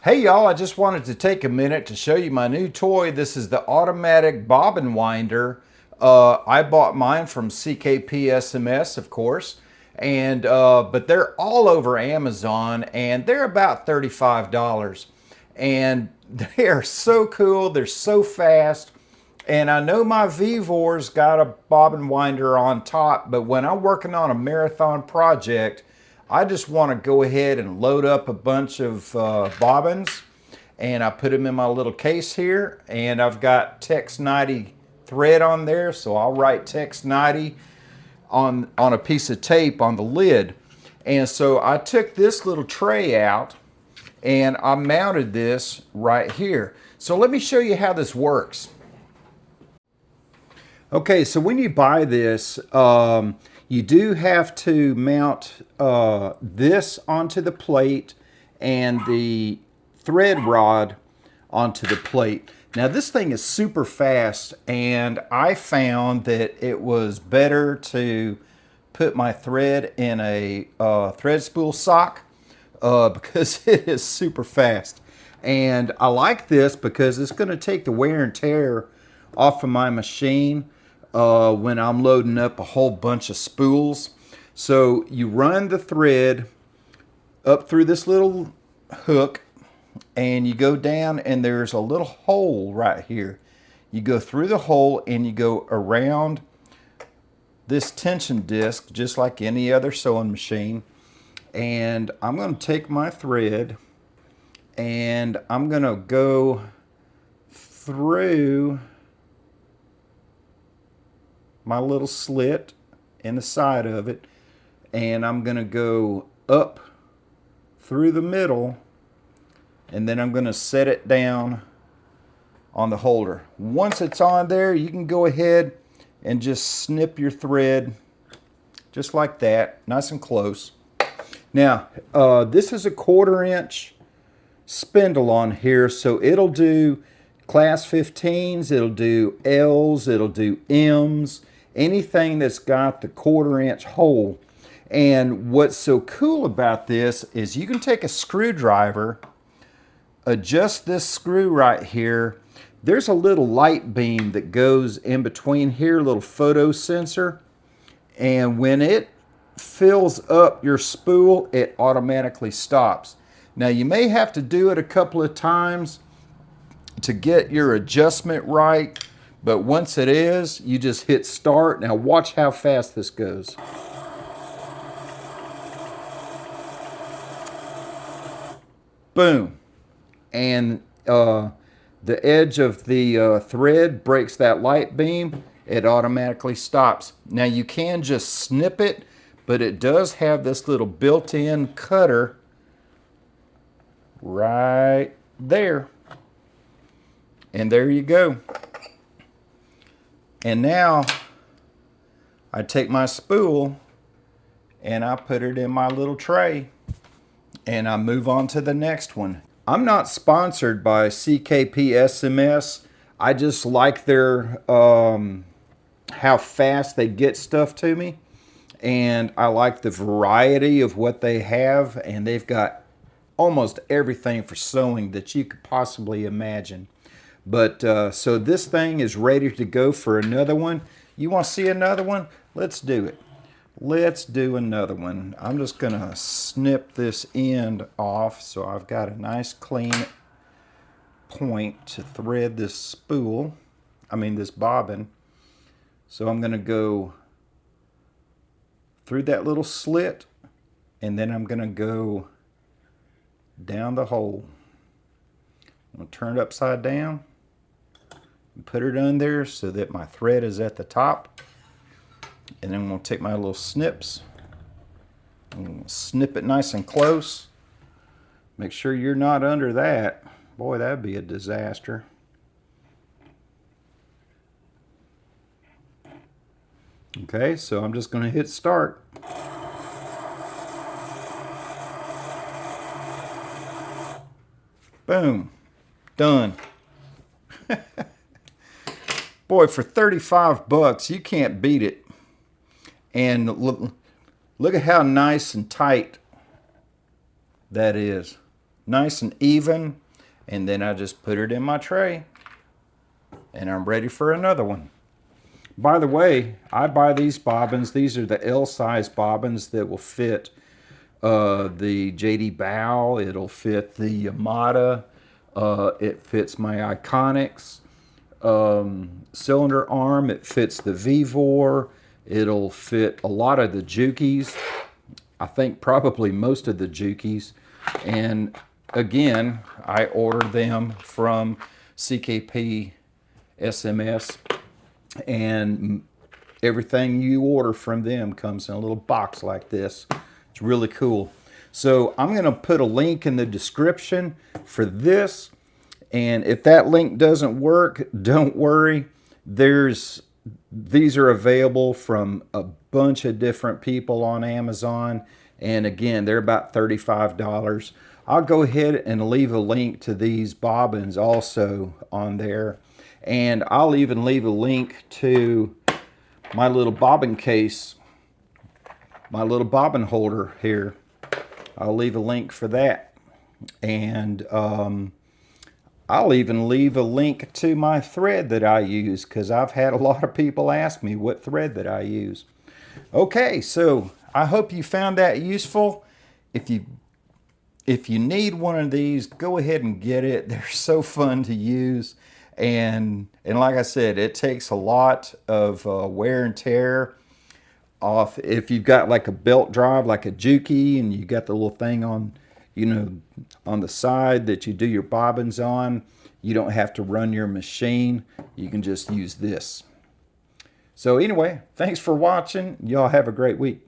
Hey y'all, I just wanted to take a minute to show you my new toy. This is the automatic bobbin winder. I bought mine from CKP SMS, of course, and but they're all over Amazon and they're about $35. And they are so cool, they're so fast. And I know my Vivor's got a bobbin winder on top, but when I'm working on a marathon project, I just want to go ahead and load up a bunch of bobbins, and I put them in my little case here, and I've got Tex 90 thread on there, so I'll write Tex 90 on a piece of tape on the lid. And so I took this little tray out and I mounted this right here. So let me show you how this works. Okay, so when you buy this, you do have to mount this onto the plate and the thread rod onto the plate. Now this thing is super fast, and I found that it was better to put my thread in a thread spool sock because it is super fast. And I like this because it's going to take the wear and tear off of my machine when I'm loading up a whole bunch of spools. So you run the thread up through this little hook and you go down, and there's a little hole right here. You go through the hole and you go around this tension disc just like any other sewing machine. And I'm going to take my thread and I'm going to go through my little slit in the side of it, and I'm going to go up through the middle, and then I'm going to set it down on the holder. Once it's on there, you can go ahead and just snip your thread just like that, nice and close. Now this is a 1/4 inch spindle on here, so it'll do class 15s, it'll do L's, it'll do M's, anything that's got the 1/4 inch hole. And what's so cool about this is you can take a screwdriver, adjust this screw right here. There's a little light beam that goes in between here, a little photo sensor, and when it fills up your spool, it automatically stops. Now you may have to do it a couple of times to get your adjustment right, but once it is, you just hit start. Now watch how fast this goes. Boom. And the edge of the thread breaks that light beam. It automatically stops. Now you can just snip it, but it does have this little built-in cutter right there. And there you go. And now I take my spool and I put it in my little tray and I move on to the next one. I'm not sponsored by CKP SMS. I just like their how fast they get stuff to me, and I like the variety of what they have, and they've got almost everything for sewing that you could possibly imagine. But so this thing is ready to go for another one. You want to see another one? Let's do it. Let's do another one. I'm just going to snip this end off so I've got a nice clean point to thread this spool. This bobbin. So I'm going to go through that little slit, and then I'm going to go down the hole. I'm going to turn it upside down and put it on there so that my thread is at the top. And then I'm going to take my little snips and snip it nice and close. Make sure you're not under that. Boy, that'd be a disaster. Okay, so I'm just going to hit start. Boom. Done. Boy, for 35 bucks, you can't beat it. And look at how nice and tight that is. nice and even, and then I just put it in my tray and I'm ready for another one. By the way, I buy these bobbins. These are the L-size bobbins that will fit the JD Bow. It'll fit the Yamada. It fits my Iconics cylinder arm. It fits the Vevor. It'll fit a lot of the Jukies. I think probably most of the Jukies. And again, I ordered them from CKP SMS, and everything you order from them comes in a little box like this. It's really cool. So I'm going to put a link in the description for this, and if that link doesn't work, don't worry. These are available from a bunch of different people on Amazon, and again, they're about $35. I'll go ahead and leave a link to these bobbins also on there, and I'll even leave a link to my little bobbin case, my little bobbin holder here. I'll leave a link for that, and I'll even leave a link to my thread that I use, because I've had a lot of people ask me what thread that I use. Okay, so I hope you found that useful. If you need one of these, go ahead and get it. They're so fun to use, and like I said, it takes a lot of wear and tear off. If you've got like a belt drive, like a Juki, and you got the little thing on, you know, on the side that you do your bobbins on, you don't have to run your machine. You can just use this. So anyway, thanks for watching. Y'all have a great week.